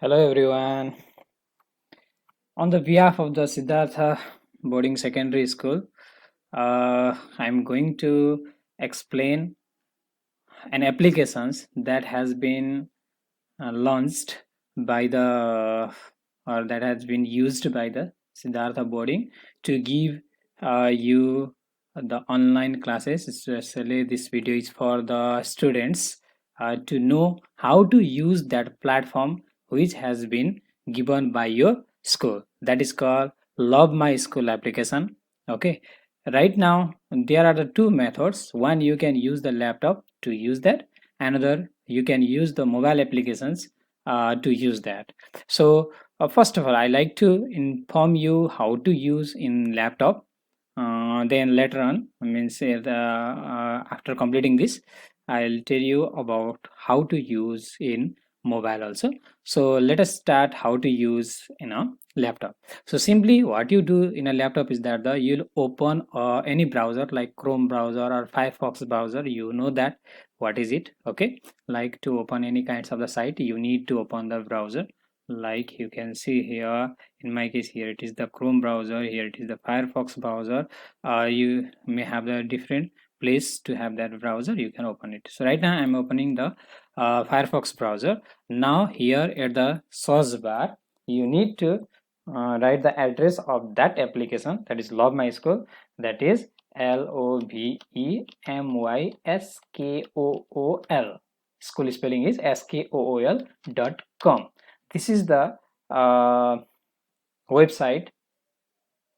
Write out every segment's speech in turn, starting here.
Hello everyone. On the behalf of the Siddhartha Boarding Secondary School, I'm going to explain an applications that has been launched by the or that has been used by the Siddhartha Boarding to give you the online classes. Especially this video is for the students to know how to use that platform which has been given by your school. That is called Love My School application. Okay. Right now there are the two methods. One, you can use the laptop to use that. Another, you can use the mobile applications to use that. So first of all, I like to inform you how to use in laptop. Then later on, means after completing this, I'll tell you about how to use in mobile also. So let us start how to use in a laptop. So simply what you do in a laptop is that you'll open any browser like Chrome browser or Firefox browser. You know that what is it. Okay, like to open any kinds of the site, you need to open the browser. Like you can see here, in my case here it is the Chrome browser, here it is the Firefox browser. You may have the different place to have that browser, you can open it. So right now I'm opening the Firefox browser. Now here at the search bar, you need to write the address of that application, that is Love My School, that is LOVEMYSKOOL. School spelling is SKOOL.com. This is the website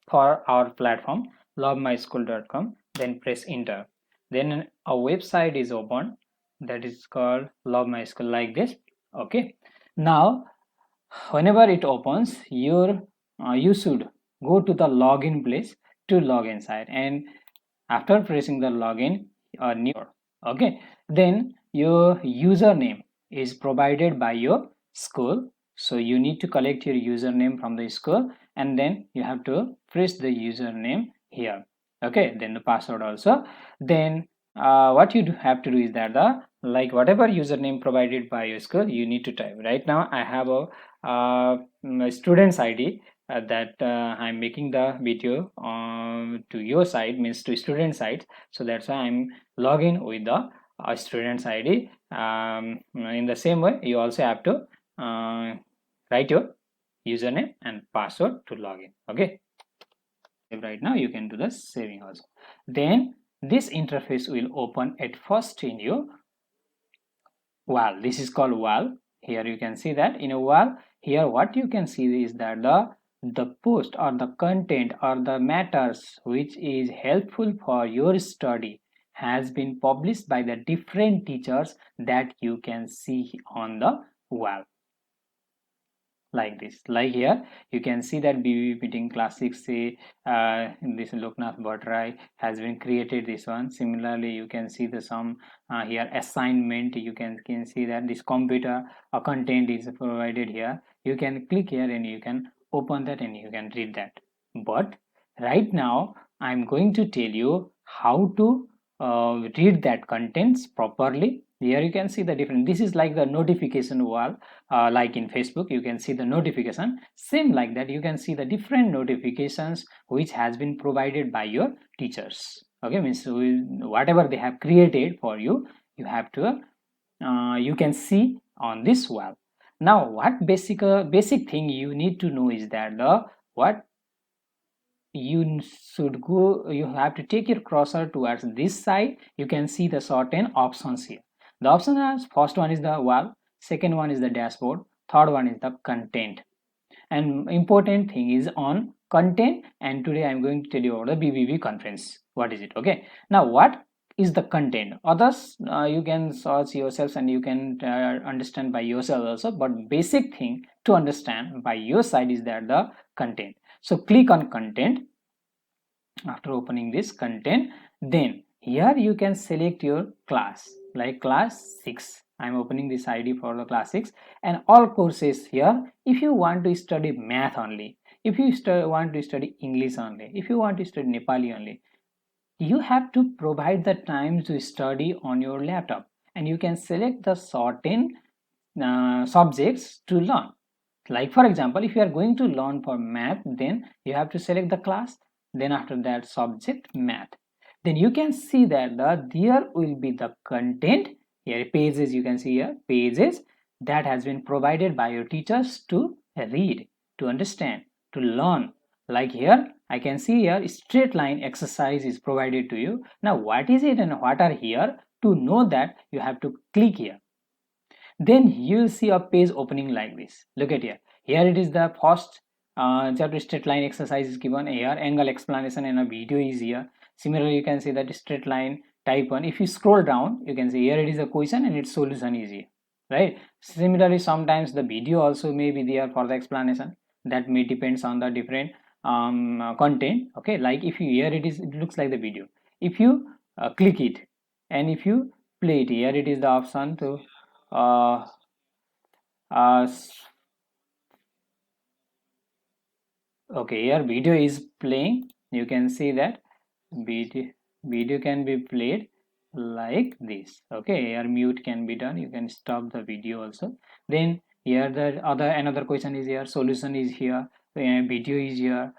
for our platform lovemyschool.com. Then press enter. Then a website is opened that is called Love My School, like this. Okay. Now whenever it opens, you should go to the login place to log inside, and after pressing the login new, okay, then your username is provided by your school. So you need to collect your username from the school, and then you have to press the username here. Okay, then the password also. Then what you have to do is that the like whatever username provided by your school, you need to type. Right now I have a student's ID that I'm making the video to your side, means to student side. So that's why I'm logging with the student's ID. In the same way, you also have to write your username and password to login. Okay. Right now you can do the saving also. Then this interface will open at first in your wall. This is called wall. Here you can see that in a wall. Here what you can see is that the post or the content or the matters which is helpful for your study has been published by the different teachers that you can see on the wall, like this. Like here you can see that BB meeting class 6 say this Loknath Bhattarai has been created this one. Similarly you can see the some here assignment, you can see that this computer content is provided here. You can click here and you can open that and you can read that. But right now I'm going to tell you how to read that contents properly. Here you can see the different, this is like the notification wall. Like in Facebook you can see the notification, same like that you can see the different notifications which has been provided by your teachers. Okay, means whatever they have created for you, you have to you can see on this wall. Now what basic thing you need to know is that the what you should go, you have to take your cursor towards this side. You can see the certain options here. The options are, first one is the wall, second one is the dashboard, third one is the content. And important thing is on content, and today I'm going to tell you about the BBB conference. What is it? Okay, now what is the content? Others you can search yourselves and you can understand by yourself also, but basic thing to understand by your side is that the content. So click on content. After opening this content, then here you can select your class, like class 6. I'm opening this ID for the class 6, and all courses here. If you want to study math only, if you want to study English only, if you want to study Nepali only, you have to provide the time to study on your laptop, and you can select the certain subjects to learn. Like for example, if you are going to learn for math, then you have to select the class, then after that subject math. Then you can see that there will be the content here, pages, you can see here pages that has been provided by your teachers to read, to understand, to learn. Like here I can see here straight line exercise is provided to you. Now what is it and what are here? To know that, you have to click here. Then you'll see a page opening like this. Look at here. Here it is the first chapter straight line exercise is given here. Angle explanation and a video is here. Similarly, you can see that straight line type 1. If you scroll down, you can see here it is a question and its solution is here. Right. Similarly, sometimes the video also may be there for the explanation. That may depends on the different content. Okay. Like if you here it is, it looks like the video. If you click it and if you play it, here it is the option to uh, uh, okay, here video is playing. You can see that video can be played like this. Okay, here mute can be done. You can stop the video also. Then here the other another question is here, solution is here, video is here,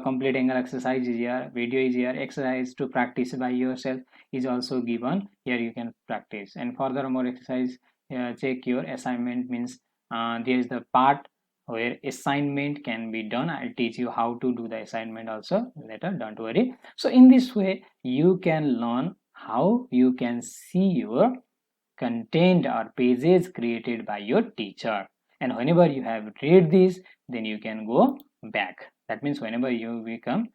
complete angle exercise is here, video is here, exercise to practice by yourself is also given. Here you can practice, and furthermore exercise, check your assignment means there is the part where assignment can be done. I'll teach you how to do the assignment also later, don't worry. So in this way you can learn how you can see your content or pages created by your teacher, and whenever you have read this, then you can go back. That means whenever you become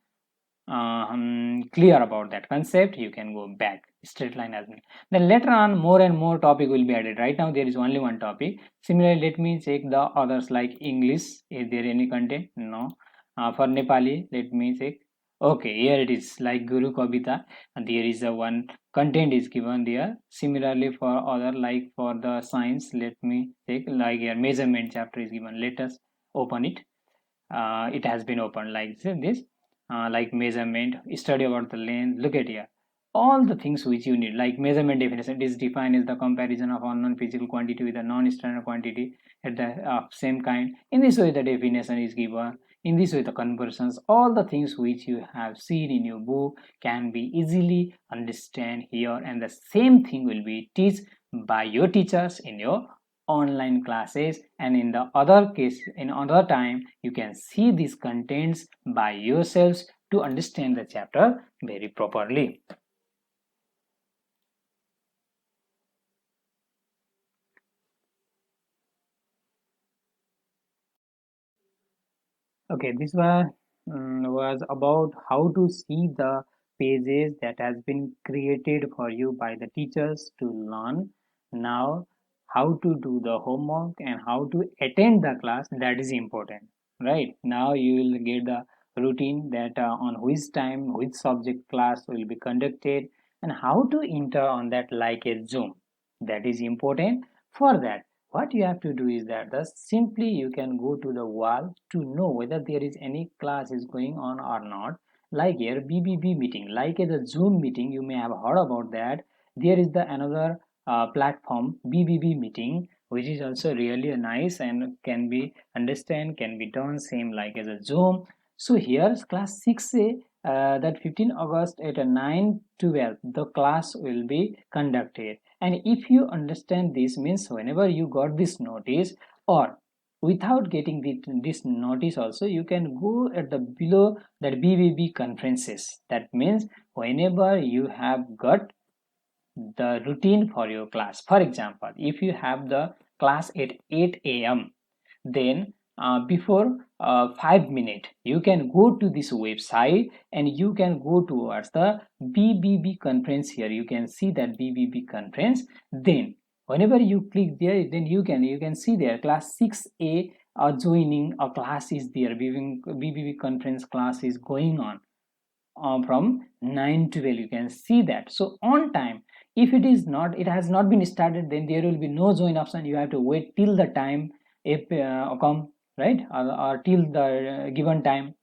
clear about that concept, you can go back. Straight line as well. Then later on more and more topic will be added. Right now there is only one topic. Similarly, let me check the others like English. Is there any content? No. For Nepali, let me check. Okay, here it is like Guru Kavita, and there is a one content is given there. Similarly for other, like for the science, let me check. Like here measurement chapter is given. Let us open it. It has been opened like this, like measurement, study about the length. Look at here, all the things which you need. Like measurement definition is defined as the comparison of unknown physical quantity with a non-standard quantity at the same kind. In this way the definition is given. In this way the conversions, all the things which you have seen in your book can be easily understand here, and the same thing will be taught by your teachers in your online classes. And in the other case, in other time, you can see these contents by yourselves to understand the chapter very properly. Okay, this was about how to see the pages that has been created for you by the teachers to learn. Now how to do the homework and how to attend the class, that is important. Right now you will get the routine that on which time which subject class will be conducted, and how to enter on that like a Zoom, that is important. For that, what you have to do is that simply you can go to the wall to know whether there is any class is going on or not. Like here BBB meeting, like the Zoom meeting, you may have heard about that. There is the another platform BBB meeting, which is also really nice and can be understand, can be done same like as a Zoom. So here's class 6A, that 15 August at 9:12 the class will be conducted. And if you understand this, means whenever you got this notice, or without getting this notice also, you can go at the below that BBB conferences. That means whenever you have got the routine for your class, for example, if you have the class at 8 a.m., then before 5 minutes you can go to this website and you can go towards the BBB conference. Here you can see that BBB conference. Then whenever you click there, then you can see there class 6A joining a class is there. BBB conference class is going on from 9 to 12. You can see that. So on time, if it is not, it has not been started, then there will be no join option. You have to wait till the time if come, right, or till the given time.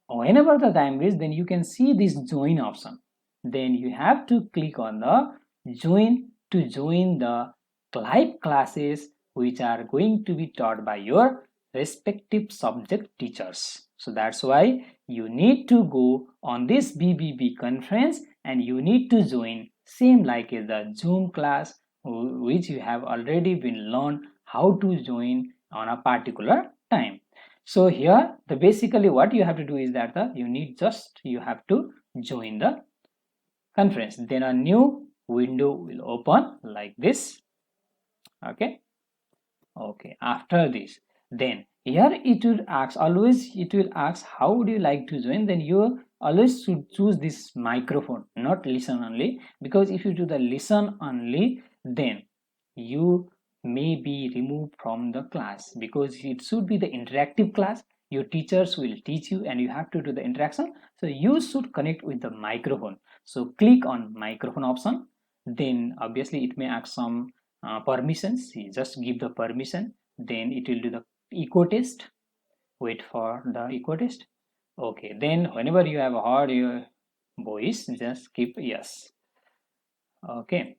Whenever the time is, then you can see this join option. Then you have to click on the join to join the live classes which are going to be taught by your respective subject teachers. So that's why you need to go on this BBB conference and you need to join same like the Zoom class which you have already been learned how to join on a particular time. So here the basically what you have to do is that you have to join the conference, then a new window will open like this. Okay, after this, then here it will ask, always it will ask how would you like to join. Then you always should choose this microphone, not listen only, because if you do the listen only, then you may be removed from the class, because it should be the interactive class. Your teachers will teach you and you have to do the interaction, so you should connect with the microphone. So click on microphone option, then obviously it may ask some permissions. You just give the permission, then it will do the echo test. Wait for the echo test. Okay, then whenever you have heard your voice, just keep yes. Okay,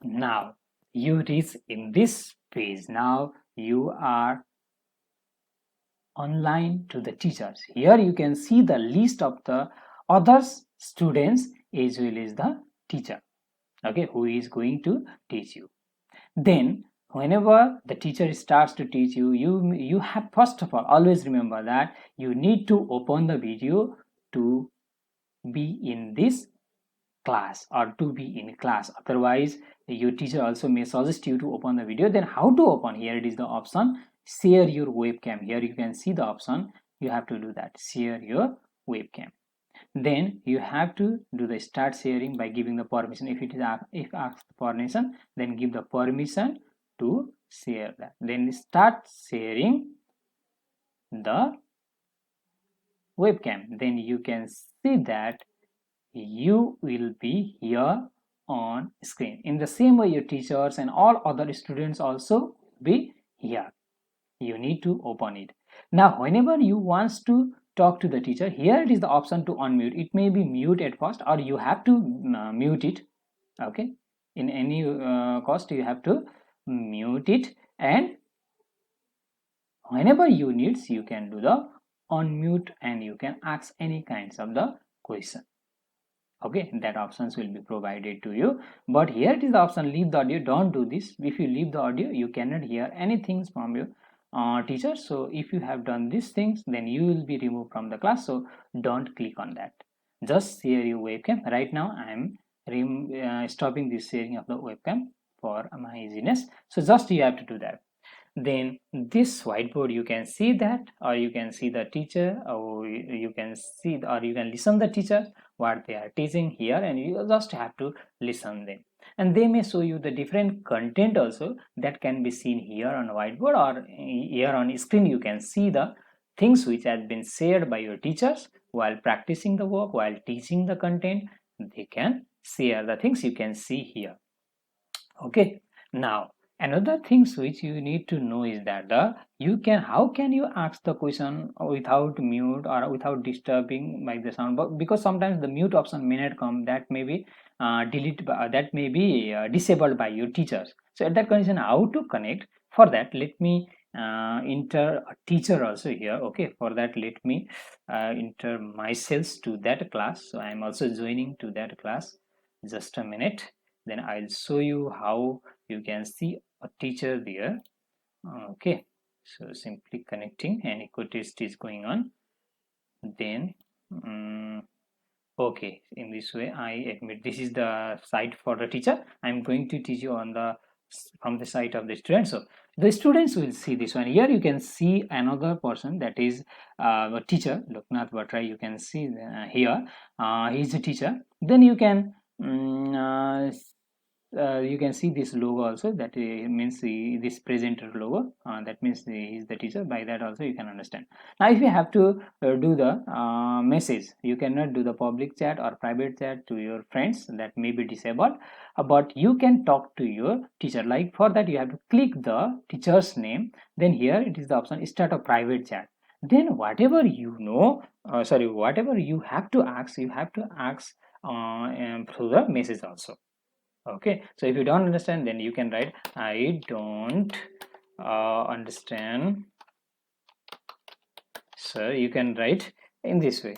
now you reach in this page. Now you are online to the teachers. Here you can see the list of the others students as well as the teacher, okay, who is going to teach you. Then whenever the teacher starts to teach you, you have, first of all, always remember that you need to open the video to be in this class or to be in class. Otherwise your teacher also may suggest you to open the video. Then how to open? Here it is the option share your webcam. Here you can see the option, you have to do that, share your webcam. Then you have to do the start sharing by giving the permission. If it is if asked permission, then give the permission to share that. Then start sharing the webcam. Then you can see that you will be here on screen. In the same way, your teachers and all other students also be here. You need to open it. Now whenever you want to talk to the teacher, here it is the option to unmute. It may be mute at first, or you have to mute it. Okay, in any cost you have to mute it, and whenever you need, you can do the unmute and you can ask any kinds of the question. Okay, that options will be provided to you. But here it is the option leave the audio. Don't do this. If you leave the audio, you cannot hear anything from your teacher. So if you have done these things, then you will be removed from the class. So don't click on that. Just share your webcam. Right now I am stopping this sharing of the webcam for my easiness. So just you have to do that. Then this whiteboard, you can see that, or you can see the teacher, or you can see or you can listen the teacher what they are teaching here, and you just have to listen them. And they may show you the different content also that can be seen here on whiteboard, or here on screen you can see the things which has been shared by your teachers while practicing the work, while teaching the content. They can share the things you can see here. Okay, now another things which you need to know is that how can you ask the question without mute or without disturbing by the sound, but because sometimes the mute option may not come, that may be that may be disabled by your teachers. So at that condition, how to connect? For that, let me enter a teacher also here. Okay, for that let me enter myself to that class. So I am also joining to that class. Just a minute, then I'll show you how you can see a teacher there. Okay, so simply connecting and echo test is going on. Then okay, in this way I admit this is the site for the teacher. I'm going to teach you on the from the site of the student. So the students will see this one. Here you can see another person, that is a teacher, Loknath Bhattrai. You can see here he's a teacher. Then you can see this logo also, that means this presenter logo, that means he is the teacher. By that also you can understand. Now if you have to do the message, you cannot do the public chat or private chat to your friends, that may be disabled, but you can talk to your teacher. Like for that you have to click the teacher's name, then here it is the option start a private chat. Then whatever you know, whatever you have to ask, through the message also. Okay, so if you don't understand, then you can write I don't understand sir, you can write in this way,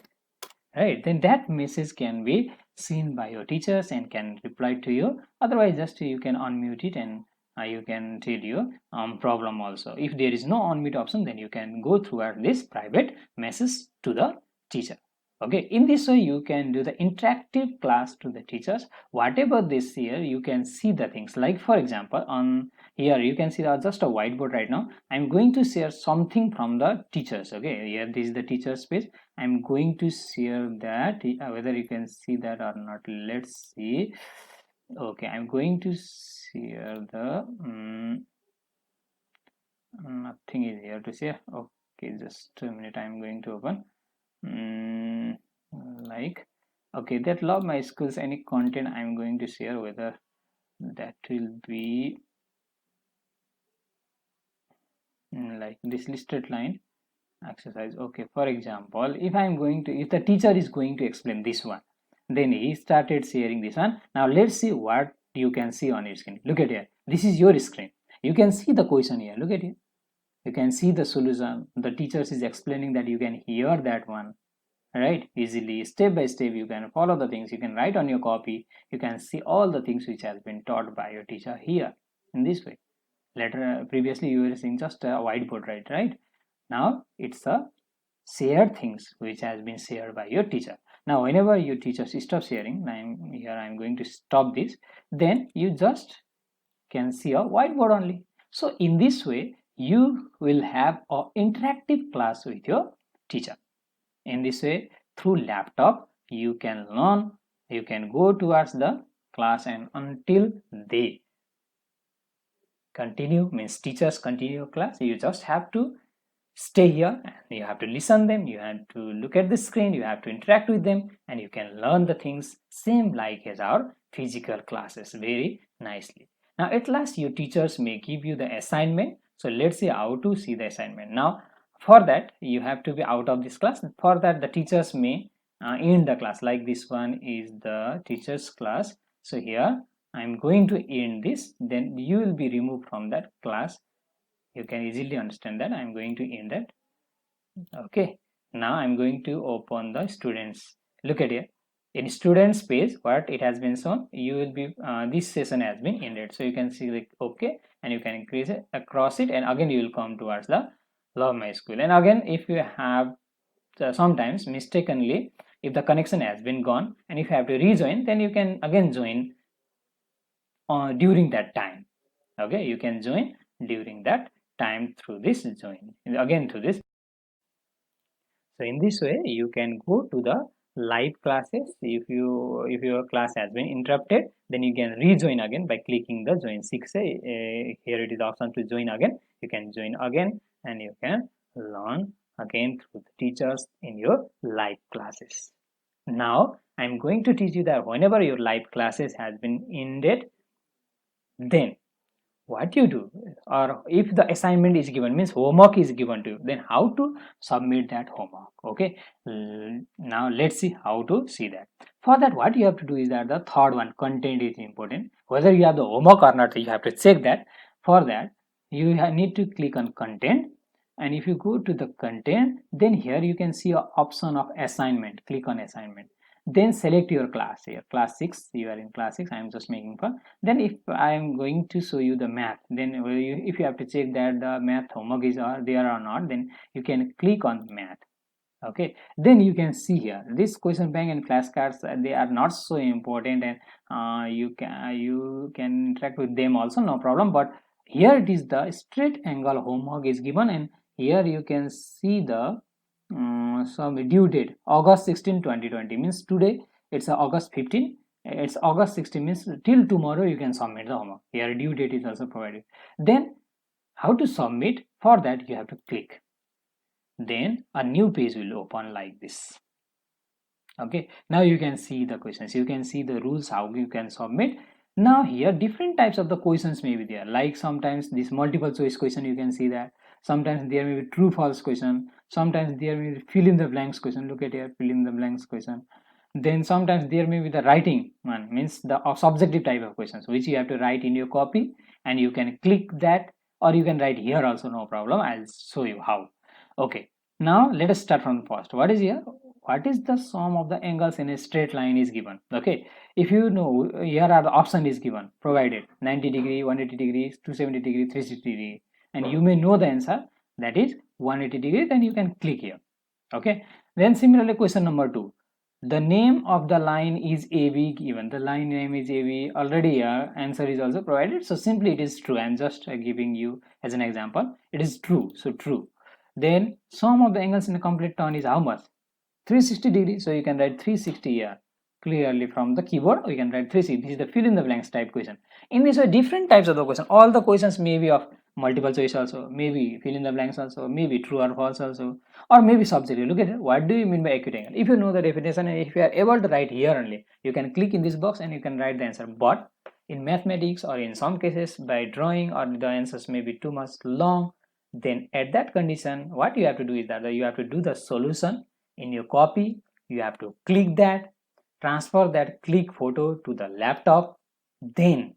right? Then that message can be seen by your teachers and can reply to you. Otherwise, just you can unmute it and you can tell your problem also. If there is no unmute option, then you can go through this private message to the teacher. Okay, in this way you can do the interactive class to the teachers. Whatever they share, you can see the things. Like for example, on here you can see just a whiteboard right now. I'm going to share something from the teachers. Okay, here this is the teacher's page. I'm going to share that, whether you can see that or not, let's see. Okay, I'm going to share the nothing is here to share. Okay, just a minute, I'm going to open like, okay, that love my schools, any content I'm going to share, whether that will be like this listed line exercise. Okay, for example, if the teacher is going to explain this one, then he started sharing this one. Now let's see what you can see on your screen. Look at here, this is your screen. You can see the question here. Look at here, you can see the solution. The teacher is explaining that, you can hear that one, right? Easily, step by step, you can follow the things. You can write on your copy. You can see all the things which has been taught by your teacher here in this way. Later, previously you were seeing just a whiteboard, right? Now it's a shared things which has been shared by your teacher. Now whenever your teacher stop sharing, I'm going to stop this, then you just can see a whiteboard only. So in this way you will have an interactive class with your teacher. In this way, through laptop you can learn, you can go towards the class, and until they continue, means teachers continue class, you just have to stay here and you have to listen them, you have to look at the screen, you have to interact with them, and you can learn the things same like as our physical classes very nicely. Now at last your teachers may give you the assignment. So let's see how to see the assignment. Now for that you have to be out of this class. For that the teachers may end the class. Like this one is the teachers class, so here I'm going to end this, then you will be removed from that class. You can easily understand that. I'm going to end that. Okay, now I'm going to open the students. Look at here, in students page what it has been shown, you will be this session has been ended. So you can see like okay, and you can increase it across it, and again you will come towards the love my school. And again if you have sometimes mistakenly, if the connection has been gone and if you have to rejoin, then you can again join during that time. Okay, you can join during that time through this join, again through this. So in this way you can go to the live classes. If your class has been interrupted, then you can rejoin again by clicking the join 6. Here it is option to join again. You can join again and you can learn again through the teachers in your live classes. Now I'm going to teach you that whenever your live classes has been ended, then what you do, or if the assignment is given, means homework is given to you, then how to submit that homework. Okay, now let's see how to see that. For that what you have to do is that the third one, content, is important. Whether you have the homework or not, you have to check that. For that you need to click on content, and if you go to the content, then here you can see an option of assignment. Click on assignment, then select your class. Here class 6, you are in class 6, I am just making fun. Then if I am going to show you the math, then if you have to check that the math homework is there or not, then you can click on math. Okay, then you can see here this question bank and flashcards, they are not so important, and you can interact with them also, no problem. But here it is the straight angle homework is given, and here you can see the some due date August 16 2020, means today it's August 15, it's August 16, means till tomorrow you can submit the homework. Here due date is also provided. Then how to submit? For that you have to click, then a new page will open like this. Okay, now you can see the questions, you can see the rules how you can submit. Now here different types of the questions may be there, like sometimes this multiple choice question, you can see that. Sometimes there may be true false question, sometimes there may be fill in the blanks question. Look at here, fill in the blanks question. Then sometimes there may be the writing one, means the subjective type of questions which you have to write in your copy, and you can click that, or you can write here also, no problem. I'll show you how. Okay, Now let us start from first. What is here? What is the sum of the angles in a straight line is given. Okay, if you know, here are the option is given provided 90 degree, 180 degrees, 270 degree, 360 degree, and you may know the answer, that is 180 degree, then you can click here. Okay, then similarly question number 2, the name of the line is AB given, the line name is AB, already here answer is also provided, so simply it is true. I am just giving you as an example, it is true, so true. Then sum of the angles in a complete turn is how much? 360 degrees. So you can write 360 here. Clearly from the keyboard, we can write 360. This is the fill in the blanks type question. In this way, different types of the question. All the questions may be of multiple choice also, maybe fill in the blanks also, maybe true or false also, or maybe subsidiary. Look at it. What do you mean by acute angle? If you know the definition and if you are able to write here only, you can click in this box and you can write the answer. But in mathematics or in some cases by drawing, or the answers may be too much long, then at that condition what you have to do is that you have to do the solution in your copy. You have to click that, transfer that click photo to the laptop. Then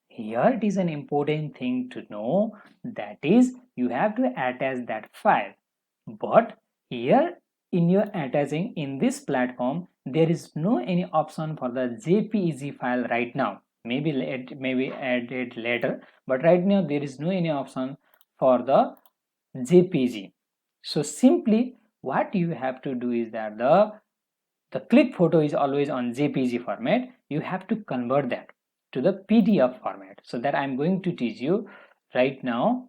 here it is an important thing to know, that is you have to attach that file. But here in your attaching in this platform, there is no any option for the jpeg file right now. Maybe add it later, but right now there is no any option for the jpeg. So simply what you have to do is that the click photo is always on jpeg format. You have to convert that to the pdf format, so that I'm going to teach you right now.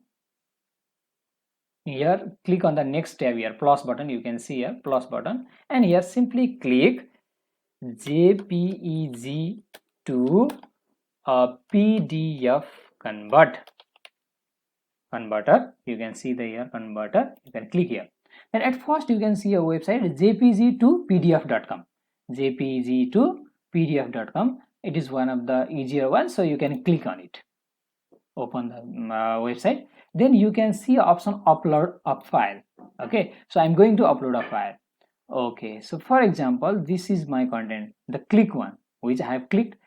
Here click on the next tab here, plus button, you can see here plus button, and here simply click jpeg to a pdf converter. You can see the here converter, you can click here. And at first you can see a website jpg to pdf.com, jpg to pdf.com. It is one of the easier ones, so you can click on it, open the website. Then you can see option upload a file. Okay, so I'm going to upload a file. Okay, so for example, this is my content, the click one which I have clicked,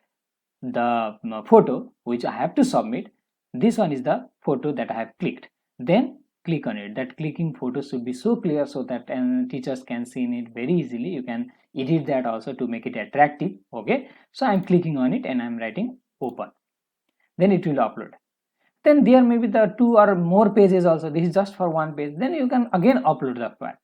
the photo which I have to submit. This one is the photo that I have clicked. Then click on it. That clicking photo should be so clear so that teachers can see it very easily. You can edit that also to make it attractive. Okay, so I'm clicking on it and I'm writing open. Then it will upload. Then there may be the 2 or more pages also. This is just for one page. Then you can again upload the file.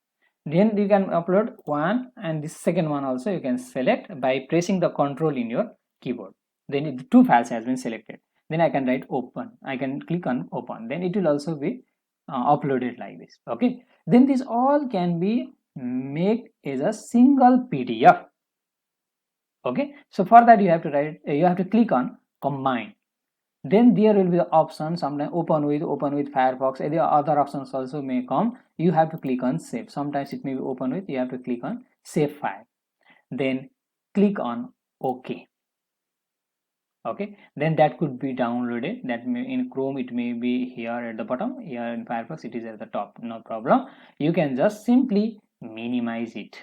Then you can upload one, and this second one also you can select by pressing the control in your keyboard. Then the 2 files has been selected. Then I can write open. I can click on open. Then it will also be uploaded like this. Okay. Then this all can be made as a single PDF. Okay. So for that you have to write. You have to click on combine. Then there will be the option, sometimes open with Firefox, and the other options also may come. You have to click on save. Sometimes it may be open with, you have to click on save file. Then click on OK. Okay, then that could be downloaded. That may in Chrome it may be here at the bottom, here in Firefox it is at the top, no problem. You can just simply minimize it.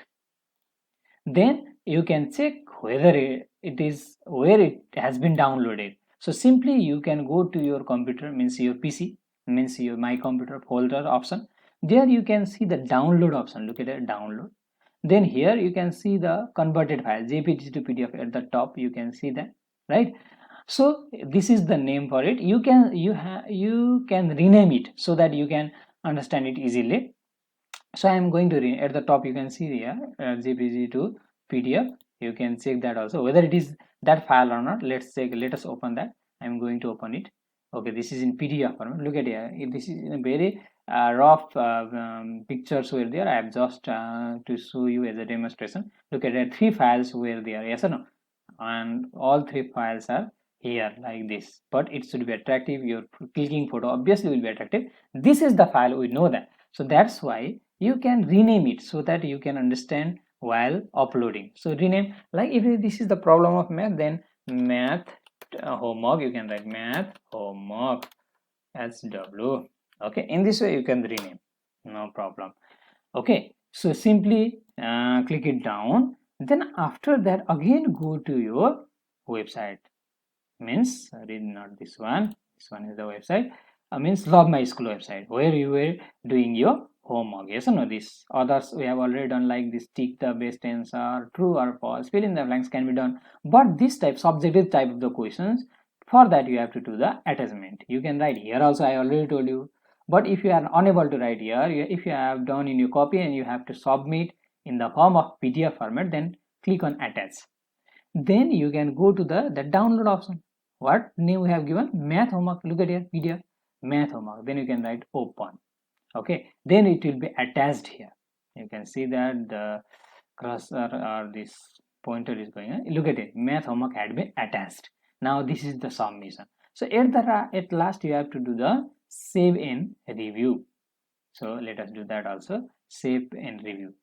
Then you can check whether it is where it has been downloaded. So simply you can go to your computer, means your PC, means your my computer folder option. There you can see the download option. Look at it, download. Then here you can see the converted file jpg to pdf at the top. You can see that, right? So this is the name for it. You can rename it so that you can understand it easily. So I am going to read at the top. You can see here jpg to pdf. You can check that also whether it is that file or not. Let's check. Let us open that. I am going to open it. Okay, this is in pdf format. Look at here. This is in a very rough pictures were there. I have just to show you as a demonstration. Look at it. 3 files were there. Yes or no? And all 3 files are here like this. But it should be attractive. Your clicking photo obviously will be attractive. This is the file, we know that. So that's why you can rename it so that you can understand while uploading. So rename, like if this is the problem of math, then math homework, you can write math homework SW. Okay, in this way you can rename, no problem. Okay, so simply click it down. Then after that again go to your website, means sorry, not this one, this one is the website, means Love My School website, where you were doing your homework. Yes or no? This others we have already done, like this tick the best answer, true or false, fill in the blanks can be done. But this type, subjective type of the questions, for that you have to do the attachment. You can write here also, I already told you. But if you are unable to write here, if you have done in your copy and you have to submit in the form of PDF format, then click on attach. Then you can go to the download option. What name we have given? Math homework. Look at here, PDF, math homework. Then you can write open. Okay, then it will be attached here. You can see that the cursor or this pointer is going on. Look at it, math homework had been attached. Now this is the submission. So at last you have to do the save and review. So let us do that also, save and review.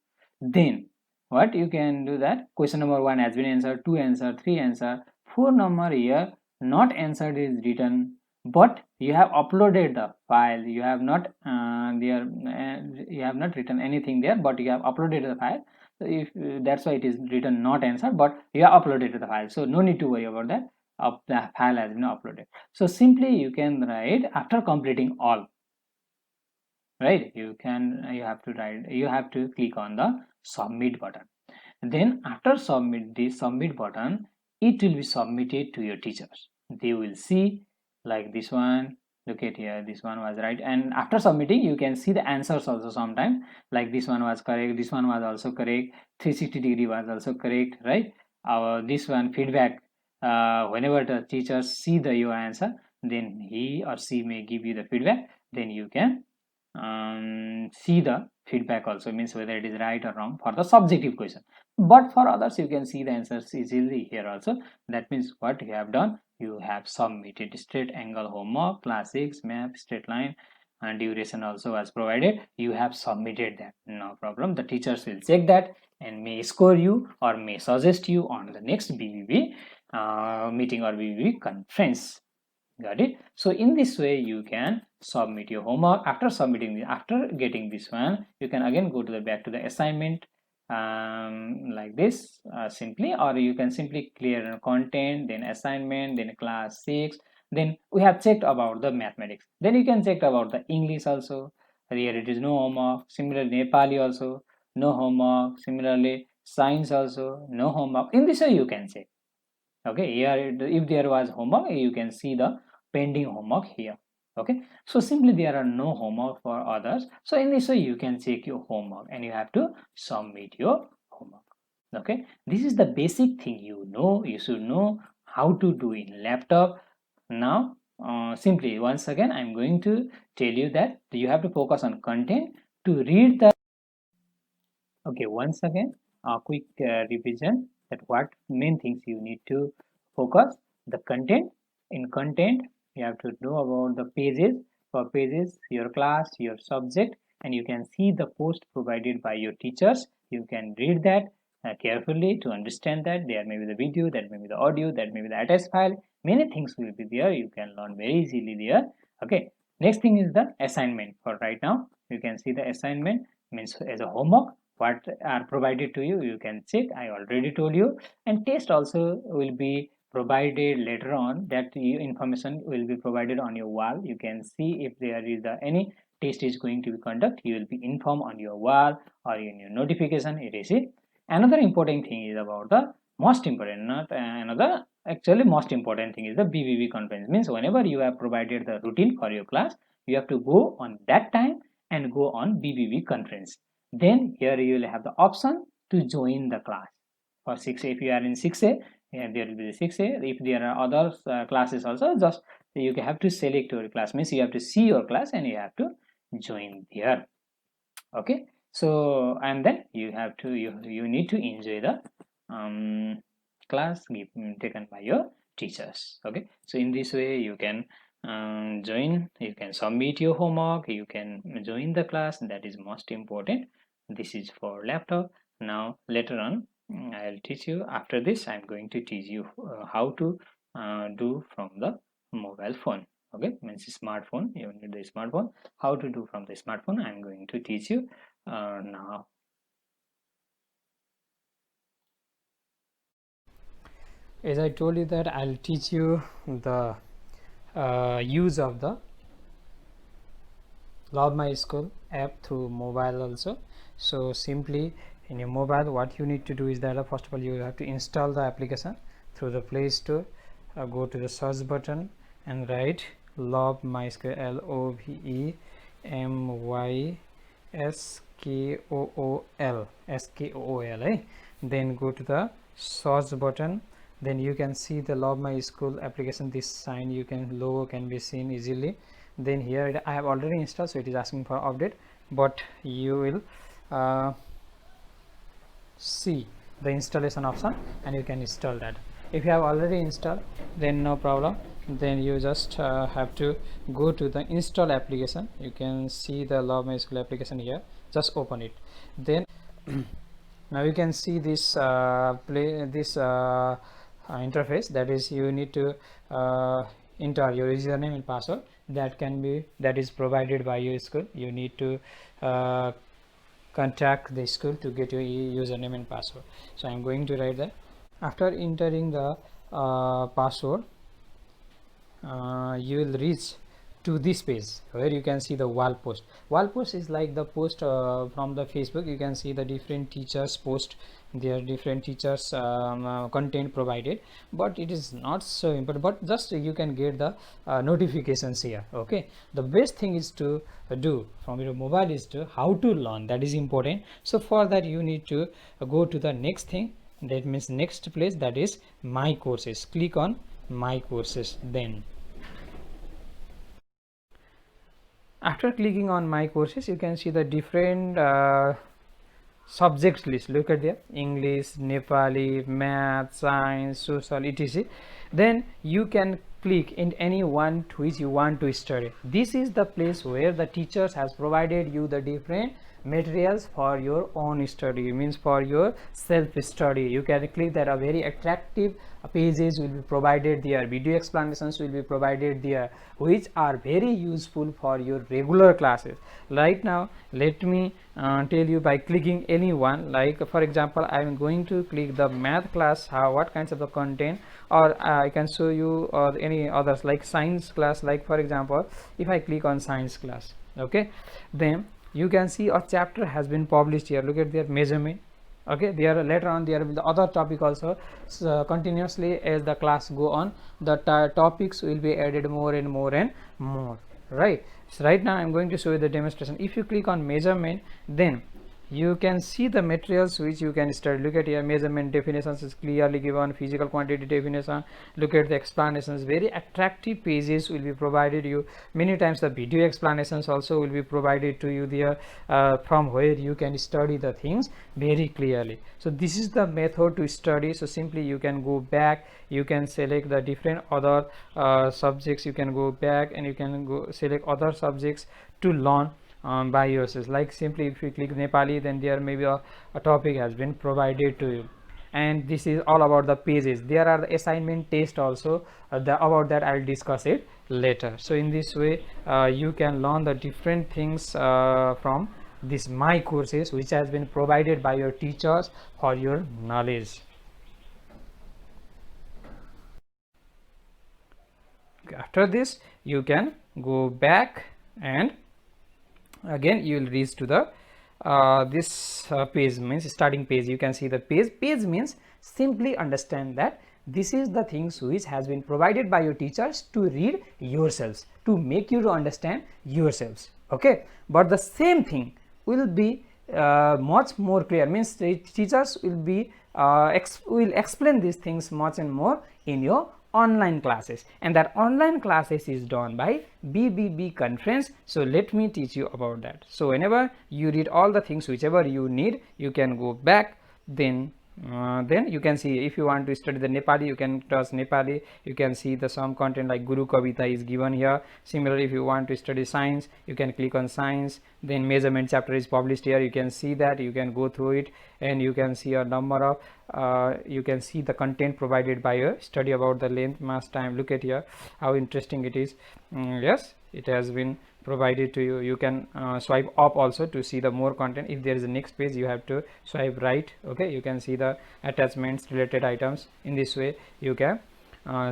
Then what you can do, that question number 1 has been answered, 2 answer, 3 answer, 4 number here not answered is written, but you have uploaded the file. You have not you have not written anything there, but you have uploaded the file. So if that's why it is written not answered, but you have uploaded the file, so no need to worry about that. The file has been uploaded. So simply you can write, after completing all, right, you have to click on the submit button. Then after submit button, it will be submitted to your teachers. They will see, like this one, look at here, this one was right. And after submitting, you can see the answers also sometime, like this one was correct, this one was also correct, 360 degree was also correct, right? This one feedback, whenever the teachers see your answer, then he or she may give you the feedback. Then you can see the feedback also, means whether it is right or wrong for the subjective question. But for others, you can see the answers easily here also. That means what you have done, you have submitted straight angle homework, class 6 math, straight line, and duration also was provided. You have submitted that, no problem. The teachers will check that and may score you or may suggest you on the next BBB meeting or BBB conference. Got it? So in this way you can submit your homework. After submitting, after getting this one, you can again go to the back to the assignment, like this, simply, or you can simply clear content, then assignment, then class 6. Then we have checked about the mathematics. Then you can check about the English also. Here it is no homework. Similarly Nepali also no homework. Similarly science also no homework. In this way you can check. Okay, here if there was homework, you can see the pending homework here. Okay, so simply there are no homework for others. So in this way you can check your homework and you have to submit your homework. Okay, this is the basic thing, you should know how to do in laptop. Now simply once again I'm going to tell you that you have to focus on content to read the. Okay, once again, a quick revision, that what main things you need to focus: the content. In content, you have to know about the pages. For pages, your class, your subject, and you can see the post provided by your teachers. You can read that carefully to understand that. There may be the video, that may be the audio, that may be the attached file. Many things will be there. You can learn very easily there. Okay. Next thing is the assignment. For right now, you can see the assignment means as a homework what are provided to you. You can check, I already told you. And test also will be provided later on, that information will be provided on your wall. You can see if there is any test is going to be conducted, you will be informed on your wall or in your notification you receive. Another important thing is about the most important, not another, actually most important thing is the BBB conference. Means whenever you have provided the routine for your class, you have to go on that time and go on BBB conference. Then here you will have the option to join the class. For 6A, if you are in 6A, there will be the 6A. If there are other classes also, just you have to select your class, means you have to see your class and you have to join here. Okay, so and then you have to you need to enjoy the class taken by your teachers. Okay, so in this way you can join, you can submit your homework, you can join the class. That is most important. This is for laptop. Now later on I'll teach you. After this I'm going to teach you how to do from the mobile phone. Okay, means smartphone. You need the smartphone. How to do from the smartphone I'm going to teach you now. As I told you that I'll teach you the use of the Love My School app through mobile also. So simply in your mobile, what you need to do is that first of all you have to install the application through the Play Store. Go to the search button and write Love My School, LOVEMYSKOOL, eh? Then go to the search button. Then you can see the Love My School application. This sign logo can be seen easily. Then here I have already installed, so it is asking for update, but you will see the installation option and you can install that. If you have already installed, then no problem, then you just have to go to the install application. You can see the Love My School application here, just open it. Then now you can see this interface, that is you need to enter your username and password that is provided by your school. You need to contact the school to get your username and password. So I'm going to write that. After entering the password, you will reach to this page where you can see the wall post. Wall post is like the post from the Facebook. You can see the different teachers post their different teachers content provided, but it is not so important, but just you can get the notifications here. Okay, the best thing is to do from your mobile is to how to learn, that is important. So for that you need to go to the next thing, that means next place, that is My Courses. Click on My Courses. Then after clicking on My Courses, you can see the different subjects list. Look at there: English, Nepali, math, science, social, etc. Then you can click in any one which you want to study. This is the place where the teachers has provided you the different materials for your own study, means for your self study. You can click that. A very attractive pages will be provided there, video explanations will be provided there, which are very useful for your regular classes. Right now let me tell you by clicking any one. Like for example, I am going to click the math class, what kinds of the content, or I can show you any others like science class. Like for example, if I click on science class, okay, then you can see a chapter has been published here. Look at their measurement. Okay, there later on there will be the other topic also. So continuously as the class go on, the topics will be added more and more and more, right? So right now I'm going to show you the demonstration. If you click on measurement, then you can see the materials which you can study. Look at here, measurement definitions is clearly given, physical quantity definition. Look at the explanations, very attractive pages will be provided you. Many times the video explanations also will be provided to you there, from where you can study the things very clearly. So this is the method to study. So simply you can go back, you can select the different other subjects, you can go back and you can go select other subjects to learn by yourself. Like simply if you click Nepali, then there maybe a topic has been provided to you, and this is all about the pages. There are the assignment test also, about that I'll discuss it later. So in this way you can learn the different things from this My Courses, which has been provided by your teachers for your knowledge. After this you can go back and again you will reach to the this page, means starting page. You can see the page means simply understand that this is the things which has been provided by your teachers to read yourselves, to make you to understand yourselves. Okay, but the same thing will be much more clear, means the teachers will be will explain these things much and more in your online classes, and that online classes is done by BBB conference. So let me teach you about that. So whenever you read all the things whichever you need, you can go back. Then you can see if you want to study the Nepali, you can touch Nepali. You can see the some content like Guru Kavita is given here. Similarly, if you want to study science, you can click on science. Then measurement chapter is published here. You can see that, you can go through it, and you can see a number of you can see the content provided by a study about the length, mass, time. Look at here how interesting it is. Yes, it has been provided to you. You can swipe up also to see the more content. If there is a next page, you have to swipe right. Okay, you can see the attachments, related items. In this way you can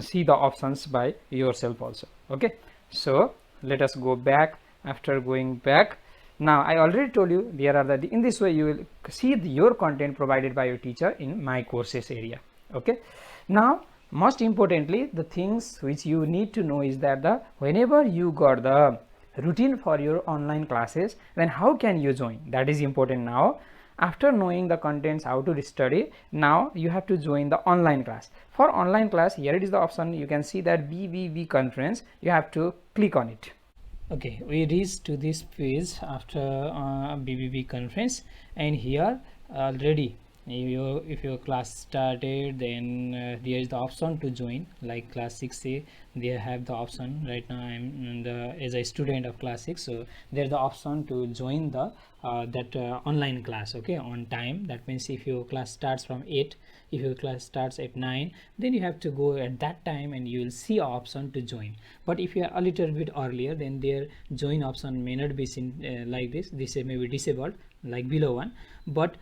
see the options by yourself also. Okay, so let us go back After going back, now I already told you there are the, in this way you will see your content provided by your teacher in my courses area. Okay, now most importantly the things which you need to know is that the whenever you got the routine for your online classes, then how can you join, that is important. Now after knowing the contents how to study, now you have to join the online class. For online class, here it is the option, you can see that BBB conference, you have to click on it. Okay, we reach to this page after BBB conference, and here already if your class started, then there is the option to join, like class 6A they have the option. Right now I'm as a student of class 6, so there's the option to join the that online class, okay, on time. That means if your class starts from 8, if your class starts at 9, then you have to go at that time and you will see option to join. But if you are a little bit earlier, then their join option may not be seen like this may be disabled like below one. But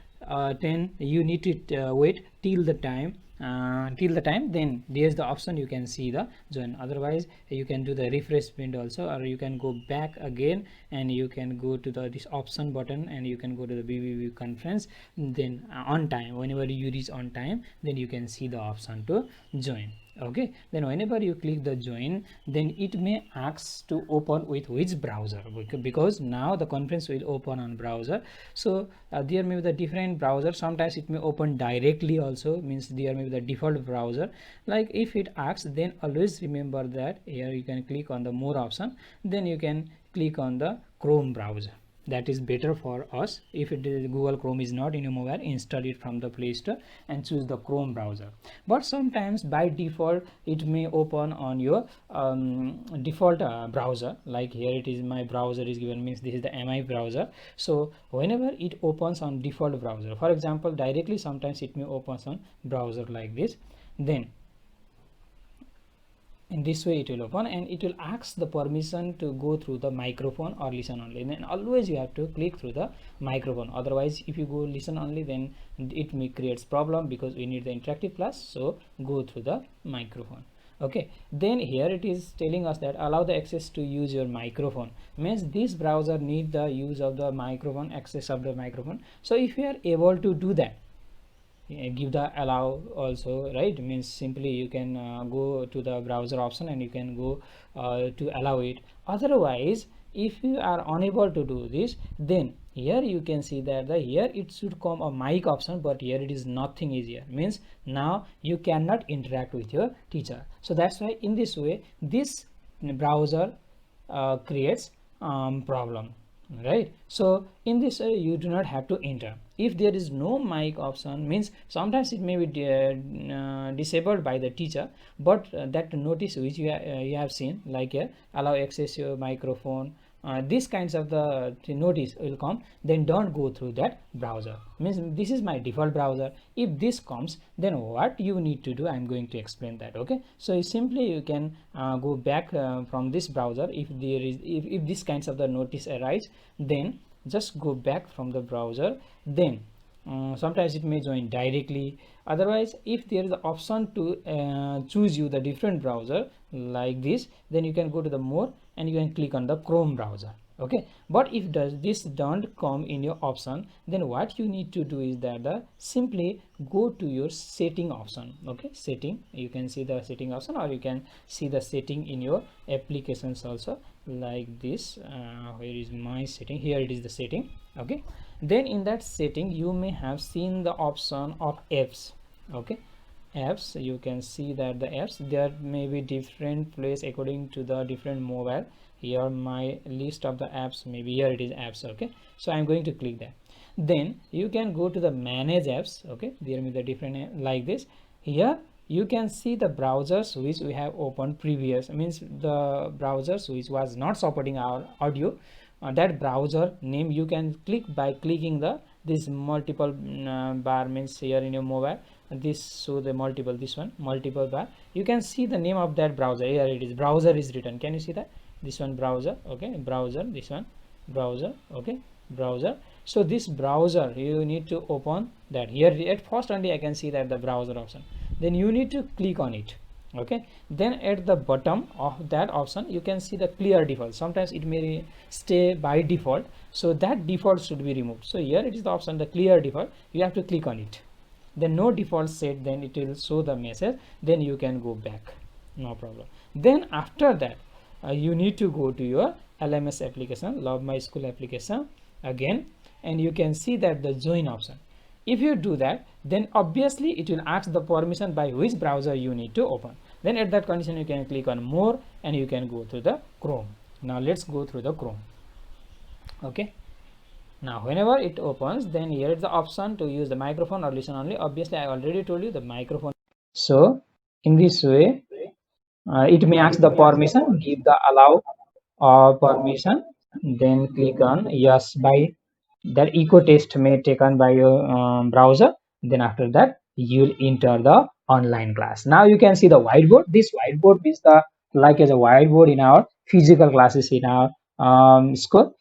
then you need to wait till the time, then there's the option you can see the join. Otherwise you can do the refreshment also, or you can go back again and you can go to the this option button and you can go to the BBB conference. Then on time, whenever you reach on time, then you can see the option to join. Okay, then whenever you click the join, then it may ask to open with which browser, because now the conference will open on browser. So there may be the different browser, sometimes it may open directly also, means there may be the default browser. Like if it asks, then always remember that here you can click on the more option, then you can click on the Chrome browser. That is better for us. If it is Google Chrome is not in your mobile, install it from the Play Store and choose the Chrome browser. But sometimes by default it may open on your default browser. Like here it is, my browser is given, means this is the MI browser. So whenever it opens on default browser, for example directly, sometimes it may open on browser like this, then in this way it will open and it will ask the permission to go through the microphone or listen only. And always you have to click through the microphone, otherwise if you go listen only, then it may creates problem, because we need the interactive class, so go through the microphone. Okay, then here it is telling us that allow the access to use your microphone, means this browser need the use of the microphone, access of the microphone. So if you are able to do that, give the allow also, right, means simply you can go to the browser option and you can go to allow it. Otherwise if you are unable to do this, then here you can see that the here it should come a mic option, but here it is nothing easier, means now you cannot interact with your teacher. So that's why in this way this browser creates problem, right? So in this way you do not have to enter. If there is no mic option, means sometimes it may be disabled by the teacher, but that notice which you have seen, like here allow access your microphone, these kinds of the notice will come, then don't go through that browser, means this is my default browser. If this comes, then what you need to do, I'm going to explain that. Okay, so simply you can go back from this browser. If there is if this kinds of the notice arise, then just go back from the browser, then sometimes it may join directly. Otherwise if there is the option to choose you the different browser like this, then you can go to the more and you can click on the Chrome browser. Okay, but if this don't come in your option, then what you need to do is that simply go to your setting option. Okay, setting, you can see the setting option, or you can see the setting in your applications also, like this. Where is my setting? Here it is the setting. Okay, then in that setting you may have seen the option of apps. Okay, apps, you can see that the apps, there may be different place according to the different mobile. Here my list of the apps, maybe here it is apps. Okay, so I'm going to click that. Then you can go to the manage apps. Okay, there may be the different like this. Here you can see the browsers which we have opened previous, means the browsers which was not supporting our audio, that browser name you can click by clicking the this multiple bar, means here in your mobile this show the multiple, this one multiple bar, you can see the name of that browser. Here it is, browser is written, can you see that? This one browser. Okay, browser, this one browser. Okay, browser. So this browser you need to open that. Here at first only I can see that the browser option, then you need to click on it. Okay, then at the bottom of that option you can see the clear default. Sometimes it may stay by default, so that default should be removed. So here it is the option, the clear default. You have to click on it, then no default set, then it will show the message, then you can go back, no problem. Then after that you need to go to your LMS application, Love My School application again, and you can see that the join option. If you do that, then obviously it will ask the permission by which browser you need to open. Then at that condition you can click on more and you can go through the Chrome. Now let's go through the Chrome. Okay, now whenever it opens, then here is the option to use the microphone or listen only. Obviously I already told you the microphone. So in this way it may ask the permission, give the allow permission, then click on yes by that echo test may taken by your browser. Then after that you'll enter the online class. Now you can see the whiteboard. This whiteboard is the like as a whiteboard in our physical classes in our school.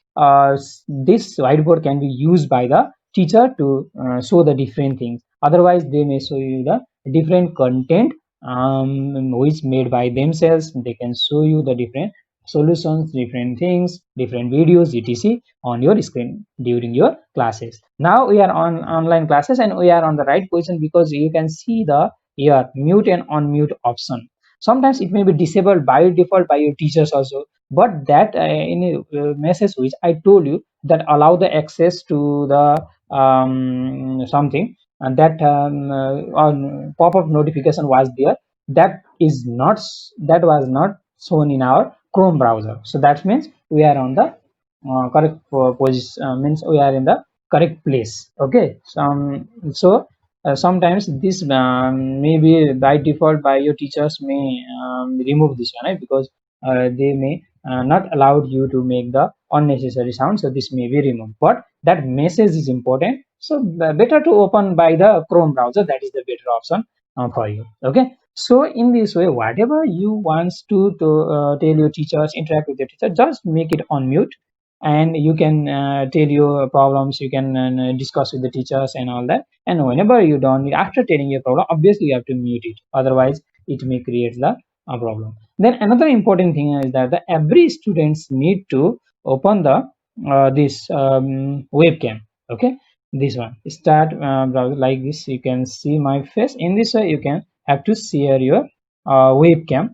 This whiteboard can be used by the teacher to show the different things. Otherwise they may show you the different content which made by themselves. They can show you the different solutions, different things, different videos, etc. on your screen during your classes. Now we are on online classes and we are on the right position because you can see the here mute and unmute option. Sometimes it may be disabled by default by your teachers also, but that in a message which I told you that allow the access to the something, and that on pop-up notification was there, that is not, that was not shown in our Chrome browser. So that means we are on the correct position, means we are in the correct place. Okay, so sometimes this maybe by default by your teachers may remove this one, right? Because they may not allowed you to make the unnecessary sound, so this may be removed, but that message is important, so better to open by the Chrome browser. That is the better option for you. Okay, so in this way whatever you wants to tell your teachers, interact with your teacher, just make it on mute, and you can tell your problems, you can discuss with the teachers and all that. And whenever you don't, after telling your problem, obviously you have to mute it, otherwise it may create the problem. Then another important thing is that the every students need to open the this webcam. Okay, this one start browser like this, you can see my face. In this way you can have to share your webcam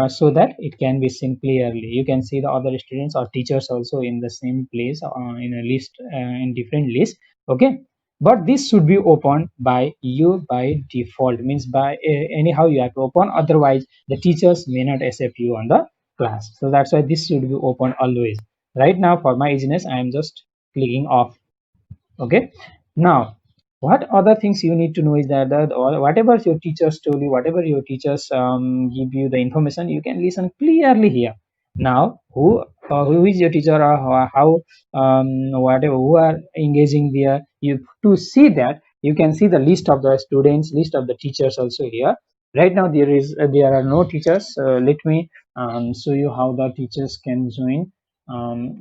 so that it can be seen clearly. You can see the other students or teachers also in the same place in a list, in different list. Okay, but this should be opened by you by default, means by anyhow you have to open, otherwise the teachers may not accept you on the class. So that's why this should be open always. Right now for my easiness I am just clicking off. Okay, now what other things you need to know is that whatever your teachers told you, whatever your teachers give you the information, you can listen clearly here. Now who is your teacher, or how whatever who are engaging there, you to see that you can see the list of the students, list of the teachers also here. Right now there are no teachers. Let me show you how the teachers can join.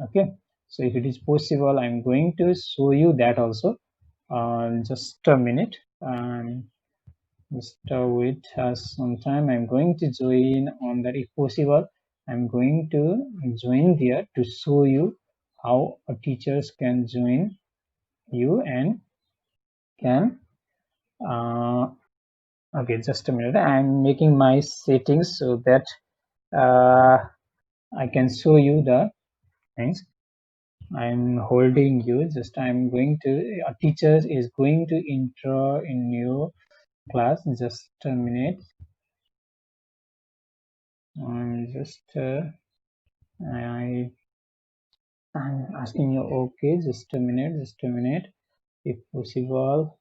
Okay, so if it is possible I'm going to show you that also. Just a minute, just wait some time. I'm going to join on that. If possible I'm going to join there to show you how teachers can join you and can okay, just a minute, I'm making my settings so that uh, I can show you the things. I'm holding you. Just I'm going to a teacher is going to enter in your class. Just a minute. Just I'm asking you. Okay, just a minute. Just a minute. If possible,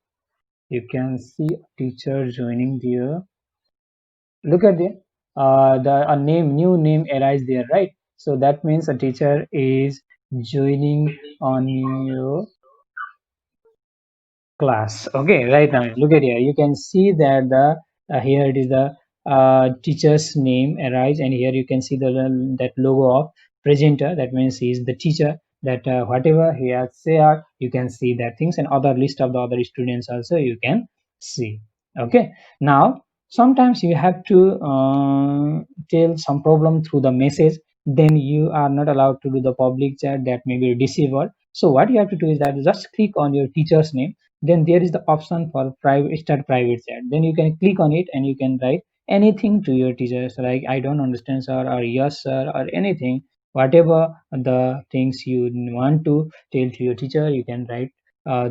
you can see a teacher joining there. Look at there. The a name, new name arise there, right? So that means a teacher is joining on your class. Okay, right now look at here, you can see that the here it is the teacher's name arise, and here you can see the that logo of presenter. That means he is the teacher, that whatever he has shared you can see that things, and other list of the other students also you can see. Okay, now sometimes you have to tell some problem through the message, then you are not allowed to do the public chat, that may be disabled. So what you have to do is that just click on your teacher's name, then there is the option for private start private chat, then you can click on it and you can write anything to your teachers, like I don't understand sir, or yes sir, or anything, whatever the things you want to tell to your teacher, you can write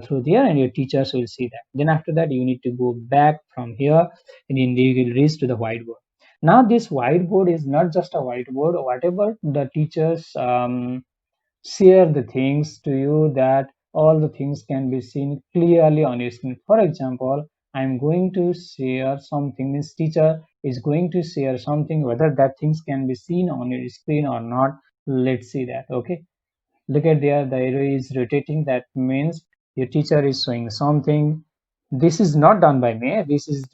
through there, and your teachers will see that. Then after that you need to go back from here, and then you will reach to the whiteboard. Now this whiteboard is not just a whiteboard, whatever the teachers share the things to you, that all the things can be seen clearly on your screen. For example, I'm going to share something, means teacher is going to share something, whether that things can be seen on your screen or not. Let's see that. Okay, look at there, the arrow is rotating, that means your teacher is showing something. This is not done by me, this is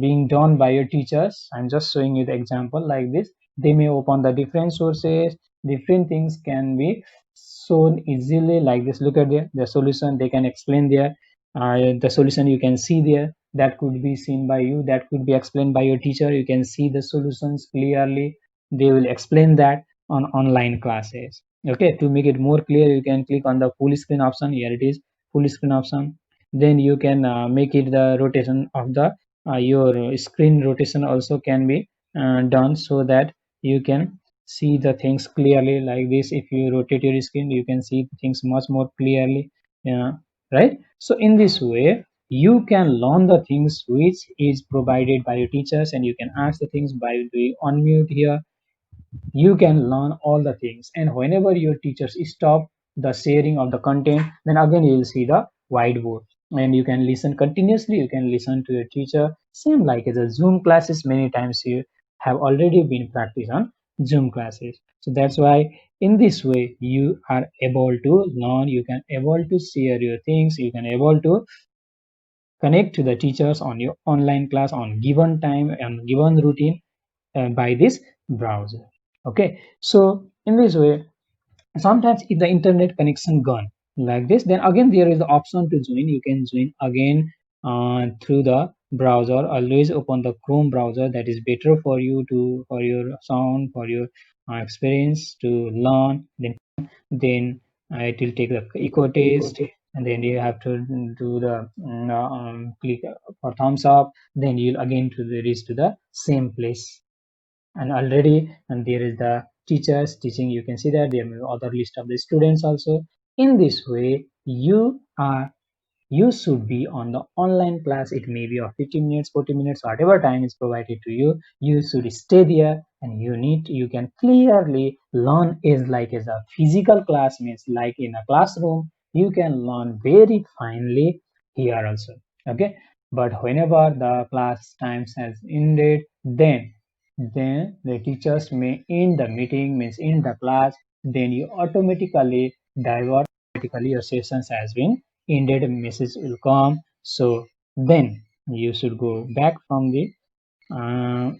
being done by your teachers. I'm just showing you the example like this. They may open the different sources, different things can be shown easily like this. Look at there, the solution they can explain there. The solution you can see there, that could be seen by you, that could be explained by your teacher. You can see the solutions clearly, they will explain that on online classes. Okay, to make it more clear, you can click on the full screen option. Here it is, full screen option. Then you can make it the rotation of the your screen rotation also can be done, so that you can see the things clearly like this. If you rotate your screen, you can see things much more clearly, uh, right? So in this way you can learn the things which is provided by your teachers, and you can ask the things by doing unmute here. You can learn all the things, and whenever your teachers stop the sharing of the content, then again you will see the whiteboard, and you can listen continuously. You can listen to your teacher, same like as a Zoom classes. Many times you have already been practice on Zoom classes. So that's why in this way you are able to learn, you can able to share your things, you can able to connect to the teachers on your online class on given time and given routine by this browser. Okay, so in this way, sometimes if the internet connection gone like this, then again there is the option to join. You can join again through the browser. Always open the Chrome browser, that is better for you to, for your sound, for your experience to learn. Then it will take the echo test, and then you have to do the click for thumbs up, then you'll again to the reach to the same place. And already, and there is the teachers teaching, you can see that there are other list of the students also. In this way you should be on the online class. It may be of 15 minutes, 40 minutes, whatever time is provided to you. You should stay there, and you can clearly learn is like as a physical class, means like in a classroom. You can learn very finely here also. Okay, but whenever the class times has ended, then the teachers may end the meeting, means in the class, then you automatically divert, automatically your sessions has been ended, message will come. So then you should go back from the uh,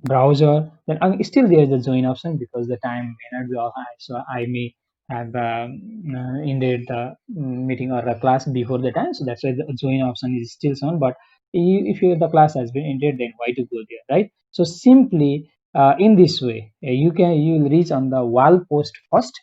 browser. Then still there is the join option, because the time may not be all high, so I may have ended the meeting or the class before the time, so that's why the join option is still shown. But if the class has been ended, then why to go there, right? So simply in this way you will reach on the wall post first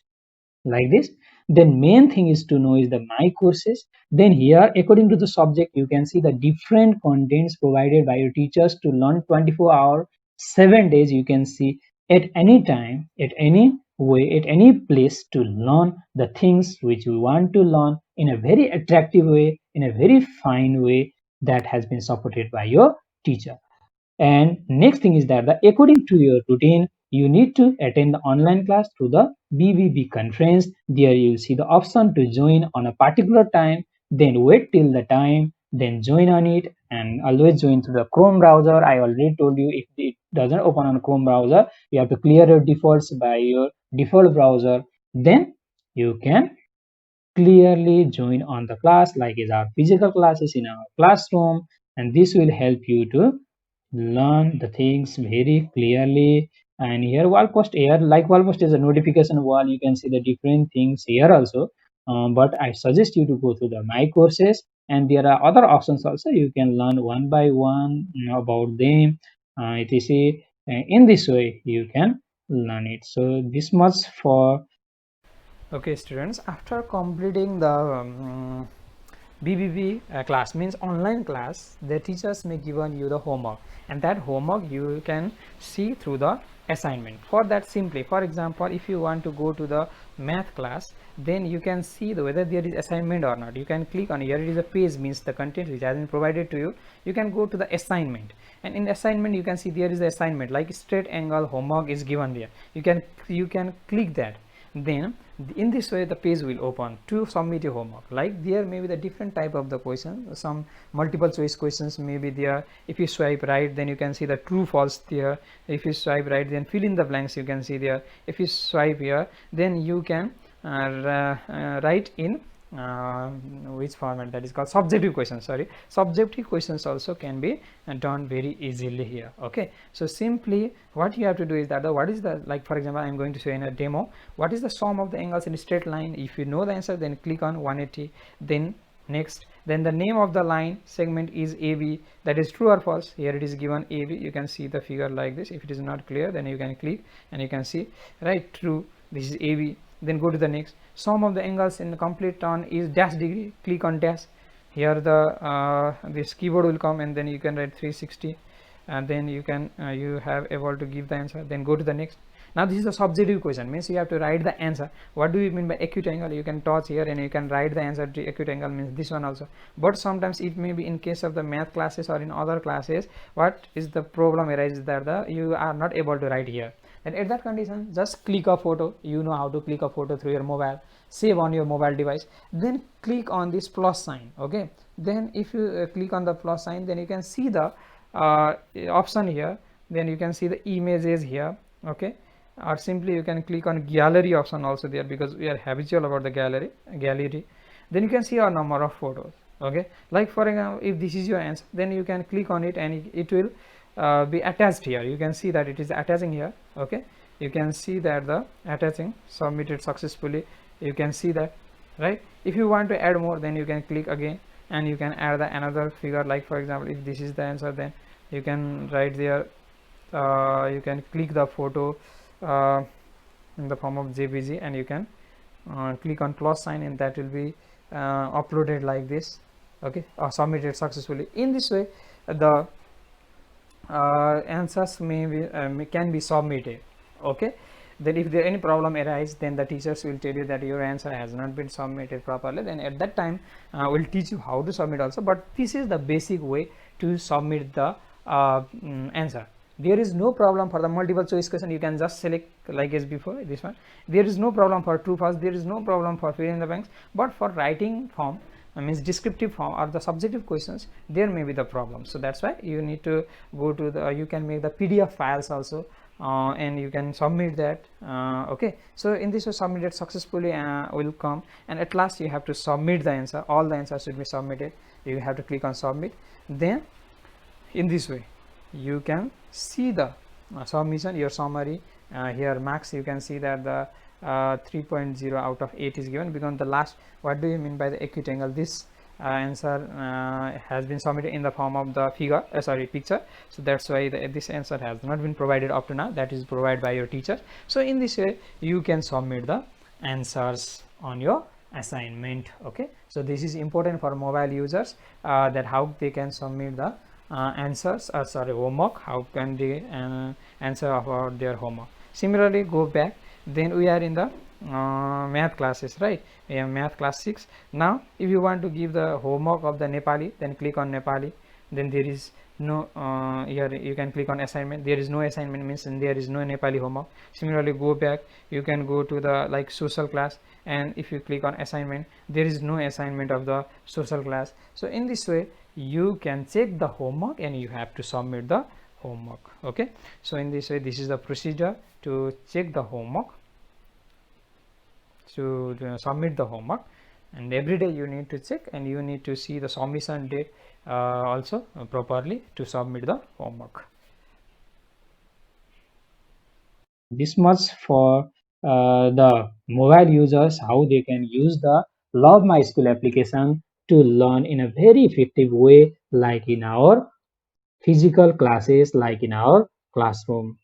like this. Then main thing is to know is the my courses. Then here according to the subject, you can see the different contents provided by your teachers to learn 24-hour 7 days. You can see at any time, at any way, at any place, to learn the things which you want to learn in a very attractive way, in a very fine way, that has been supported by your teacher. And next thing is that according to your routine, you need to attend the online class through the BBB conference. There you will see the option to join on a particular time, then wait till the time, then join on it, and always join through the Chrome browser. I already told you, if it doesn't open on Chrome browser, you have to clear your defaults by your default browser. Then you can clearly join on the class like is our physical classes in our classroom, and this will help you to learn the things very clearly. And here wall post here, like wall post is a notification wall, you can see the different things here also. but I suggest you to go to the my courses, and there are other options also. You can learn one by one about them, etc. In this way you can learn it. So this much for. Okay, students, after completing the BBB class, means online class, the teachers may given you the homework, and that homework you can see through the assignment. For that, simply, for example, if you want to go to the math class, then you can see whether there is assignment or not. You can click on here. It is a page, means the content which has been provided to you. You can go to the assignment, and in assignment you can see there is the assignment like straight angle homework is given there. You can click that. Then in this way the page will open to submit your homework. Like there may be the different type of the question, some multiple choice questions may be there. If you swipe right, then you can see the true false there. If you swipe right, then fill in the blanks, you can see there. If you swipe here, then you can write in which format, that is called subjective questions. Sorry, subjective questions also can be done very easily here. Okay, so simply what you have to do is that what is the, like for example, I am going to show in a demo what is the sum of the angles in a straight line. If you know the answer, then click on 180, then next, then the name of the line segment is AB, that is true or false. Here it is given AB. You can see the figure like this. If it is not clear, then you can click and you can see, right, true, this is AB. Then go to the next. Sum of the angles in the complete turn is dash degree. Click on dash. Here the this keyboard will come, and then you can write 360, and then you can you have able to give the answer. Then go to the next. Now this is a subjective question, means you have to write the answer. What do you mean by acute angle? You can touch here and you can write the answer to acute angle, means this one also. But sometimes it may be in case of the math classes or in other classes, what is the problem arises that you are not able to write here. And at that condition, just click a photo. You know how to click a photo through your mobile, save on your mobile device, then click on this plus sign. Okay, then if you click on the plus sign, then you can see the option here. Then you can see the images here. Okay, or simply you can click on gallery option also there, because we are habitual about the gallery. Then you can see a number of photos. Okay, like for example, if this is your answer, then you can click on it and it will be attached here. You can see that it is attaching here. Okay, you can see that the attaching submitted successfully. You can see that, right? If you want to add more, then you can click again and you can add another figure. Like for example, if this is the answer, then you can write there, you can click the photo in the form of JPG, and you can click on plus sign, and that will be uploaded like this. Okay, or submitted successfully. In this way the answers can be submitted. Okay, then if there any problem arise, then the teachers will tell you that your answer has not been submitted properly. Then at that time we'll teach you how to submit also. But this is the basic way to submit the answer. There is no problem for the multiple choice question. You can just select like as before, this one. There is no problem for true false. There is no problem for filling in the blanks. But for writing form, means descriptive form or the subjective questions, there may be the problem. So that's why you need to go to the, you can make the PDF files also, and you can submit that. Okay, so in this way submitted successfully will come, and at last you have to submit the answer. All the answers should be submitted. You have to click on submit. Then in this way you can see the submission, your summary. Here marks, you can see that the 3.0 out of 8 is given, because the last, what do you mean by the acute angle? This answer has been submitted in the form of the figure, picture. So that's why this answer has not been provided up to now. That is provided by your teacher. So in this way you can submit the answers on your assignment. Okay, so this is important for mobile users, that how they can submit the answers, homework, how can they answer about their homework. Similarly, go back, then we are in the math classes, right? We have math class 6. Now if you want to give the homework of the Nepali, then click on Nepali. Then there is no here you can click on assignment. There is no assignment, means there is no Nepali homework. Similarly, go back, you can go to the like social class, and if you click on assignment, there is no assignment of the social class. So in this way you can check the homework and you have to submit the homework. Okay, so in this way, this is the procedure to check the homework, to submit the homework. And every day you need to check, and you need to see the submission date also properly to submit the homework. This much for the mobile users, how they can use the Love My School application to learn in a very effective way, like in our physical classes, like in our classroom.